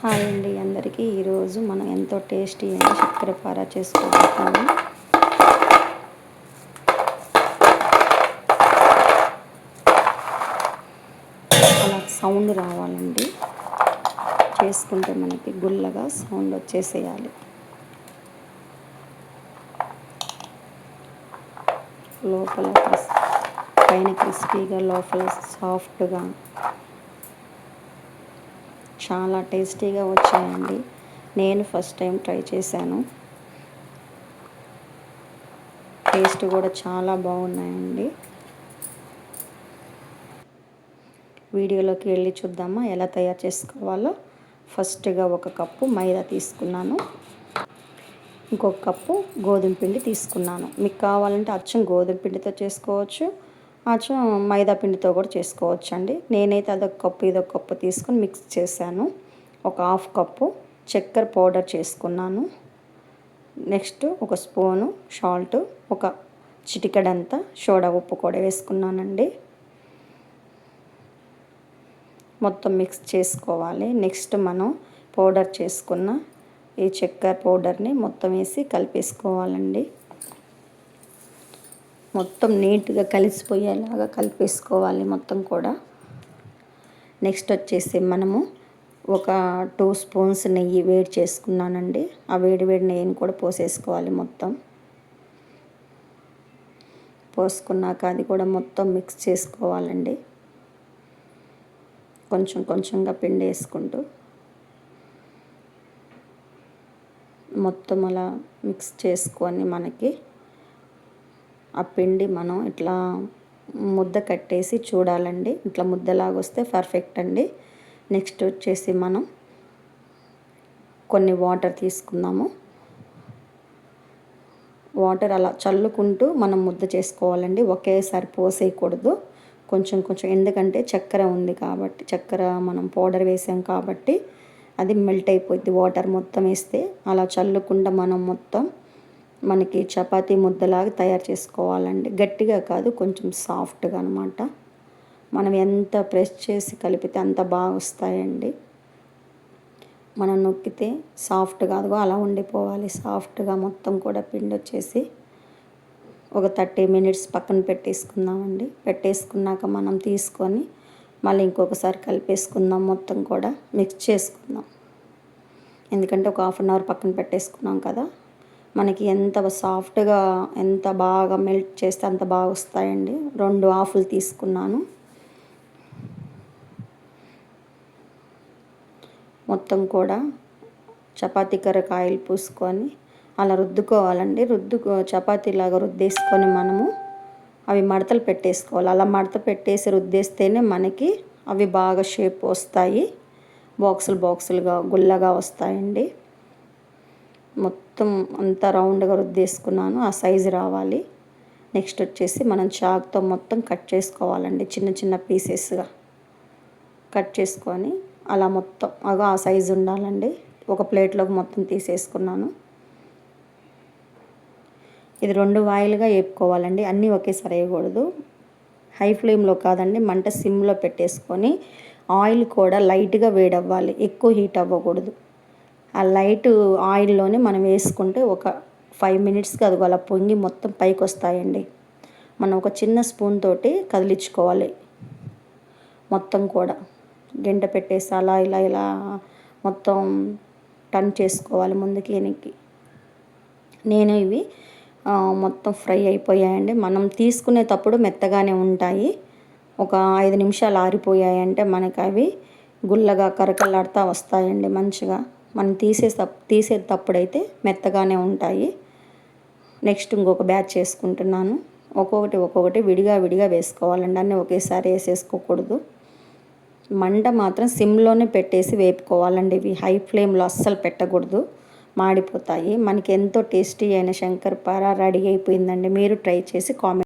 Hi అండి అందరికీ. ఈరోజు మనం ఎంతో టేస్టీ అయిన చక్కెర పార చేసుకోబోతున్నాము. అలా సౌండ్ రావాలండి, చేసుకుంటే మనకి గుల్లగా సౌండ్ వచ్చేసేయాలి. లోపల పైన క్రిస్పీగా లోపల సాఫ్ట్గా చాలా టేస్టీగా వచ్చాయండి. నేను ఫస్ట్ టైం ట్రై చేశాను. టేస్ట్ కూడా చాలా బాగున్నాయండి. వీడియోలోకి వెళ్ళి చూద్దామా ఎలా తయారు చేసుకోవాలో. ఫస్ట్గా 1 కప్పు మైదా తీసుకున్నాను, ఇంకొక కప్పు గోధుమ పిండి తీసుకున్నాను. మీకు కావాలంటే అచ్చం గోధుమ పిండితో చేసుకోవచ్చు, అచ్చం మైదా పిండితో కూడా చేసుకోవచ్చు అండి. నేనైతే అదొక కప్పు ఇదొక కప్పు తీసుకొని మిక్స్ చేశాను. ఒక 1/2 కప్పు చక్కెర పౌడర్ చేసుకున్నాను. నెక్స్ట్ 1 స్పూను సాల్ట్, ఒక చిటికెడంతా సోడా ఉప్పు కూడా వేసుకున్నానండి. మొత్తం మిక్స్ చేసుకోవాలి. నెక్స్ట్ మనం పౌడర్ చేసుకున్న ఈ చక్కెర పౌడర్ని మొత్తం వేసి కలిపేసుకోవాలండి. మొత్తం నీట్గా కలిసిపోయేలాగా కలిపేసుకోవాలి మొత్తం కూడా. నెక్స్ట్ వచ్చేసి మనము ఒక 2 స్పూన్స్ నెయ్యి వేడి చేసుకున్నానండి. ఆ వేడి నెయ్యిని కూడా పోసేసుకోవాలి. మొత్తం పోసుకున్నాక అది కూడా మొత్తం మిక్స్ చేసుకోవాలండి. కొంచెం కొంచెంగా పిండి వేసుకుంటూ మొత్తం అలా మిక్స్ చేసుకొని మనకి ఆ పిండి మనం ఇట్లా ముద్ద కట్టేసి చూడాలండి. ఇట్లా ముద్దలాగా వస్తే పర్ఫెక్ట్ అండి. నెక్స్ట్ వచ్చేసి మనం కొన్ని వాటర్ తీసుకుందాము. వాటర్ అలా చల్లుకుంటూ మనం ముద్ద చేసుకోవాలండి. ఒకేసారి పోసేయకూడదు, కొంచెం కొంచెం. ఎందుకంటే చక్కెర ఉంది కాబట్టి, చక్కెర మనం పౌడర్ వేసాం కాబట్టి అది మెల్ట్ అయిపోద్ది వాటర్ మొత్తం వేస్తే. అలా చల్లుకుండా మనం మొత్తం మనకి చపాతీ ముద్దలాగా తయారు చేసుకోవాలండి. గట్టిగా కాదు, కొంచెం సాఫ్ట్గా అనమాట. మనం ఎంత ప్రెస్ చేసి కలిపితే అంత బాగా వస్తాయండి. మనం నొక్కితే సాఫ్ట్ కాదుగా అలా ఉండిపోవాలి. సాఫ్ట్గా మొత్తం కూడా పిండి వచ్చేసి ఒక 30 మినిట్స్ పక్కన పెట్టేసుకుందామండి. పెట్టేసుకున్నాక మనం తీసుకొని మళ్ళీ ఇంకొకసారి కలిపేసుకుందాం. మొత్తం కూడా మిక్స్ చేసుకుందాం. ఎందుకంటే ఒక 1/2 అవర్ పక్కన పెట్టేసుకున్నాం కదా. మనకి ఎంత సాఫ్ట్గా ఎంత బాగా మెల్ట్ చేస్తే అంత బాగా వస్తాయండి. 2 హాఫ్లు తీసుకున్నాను. మొత్తం కూడా చపాతీ కర్రకు ఆయిల్ పూసుకొని అలా రుద్దుకోవాలండి. చపాతీలాగా రుద్దేసుకొని మనము అవి మడతలు పెట్టేసుకోవాలి. అలా మడత పెట్టేసి రుద్దేస్తేనే మనకి అవి బాగా షేప్ వస్తాయి. బాక్సులుగా గుల్లగా వస్తాయండి. మొత్తం అంతా రౌండ్గా రుద్దేసుకున్నాను. ఆ సైజు రావాలి. నెక్స్ట్ వచ్చేసి మనం చాక్తో మొత్తం కట్ చేసుకోవాలండి. చిన్న చిన్న పీసెస్గా కట్ చేసుకొని అలా మొత్తం ఆ సైజు ఉండాలండి. ఒక ప్లేట్లోకి మొత్తం తీసేసుకున్నాను. ఇది 2 వాయిలుగా వేపుకోవాలండి. అన్నీ ఒకేసారి వేయకూడదు. హై ఫ్లేమ్లో కాదండి, మంట సిమ్లో పెట్టేసుకొని ఆయిల్ కూడా లైట్గా వేడవ్వాలి, ఎక్కువ హీట్ అవ్వకూడదు. ఆ లైట్ ఆయిల్లోనే మనం వేసుకుంటే ఒక 5 మినిట్స్కి అది అలా పొంగి మొత్తం పైకి వస్తాయండి. మనం ఒక చిన్న స్పూన్ తోటి కదిలించుకోవాలి. మొత్తం కూడా గంట పెట్టేసి అలా ఇలా మొత్తం టర్న్ చేసుకోవాలి ముందుకి వెనక్కి. నేను ఇవి మొత్తం ఫ్రై అయిపోయాయండి. మనం తీసుకునేటప్పుడు మెత్తగానే ఉంటాయి. ఒక 5 నిమిషాలు ఆరిపోయాయంటే మనకి అవి గుల్లగా కరకలాడుతూ వస్తాయండి మంచిగా. మనం తీసేటప్పుడైతే మెత్తగానే ఉంటాయి. నెక్స్ట్ ఇంకొక బ్యాచ్ చేసుకుంటున్నాను. ఒక్కొక్కటి విడిగా వేసుకోవాలండి. అన్నీ ఒకేసారి వేసేసుకోకూడదు. మంట మాత్రం సిమ్లోనే పెట్టేసి వేపుకోవాలండి. ఇవి హై ఫ్లేమ్లో అస్సలు పెట్టకూడదు, మాడిపోతాయి. మనకి ఎంతో టేస్టీ అయిన శంకరపార రెడీ అయిపోయిందండి. మీరు ట్రై చేసి కామెంట్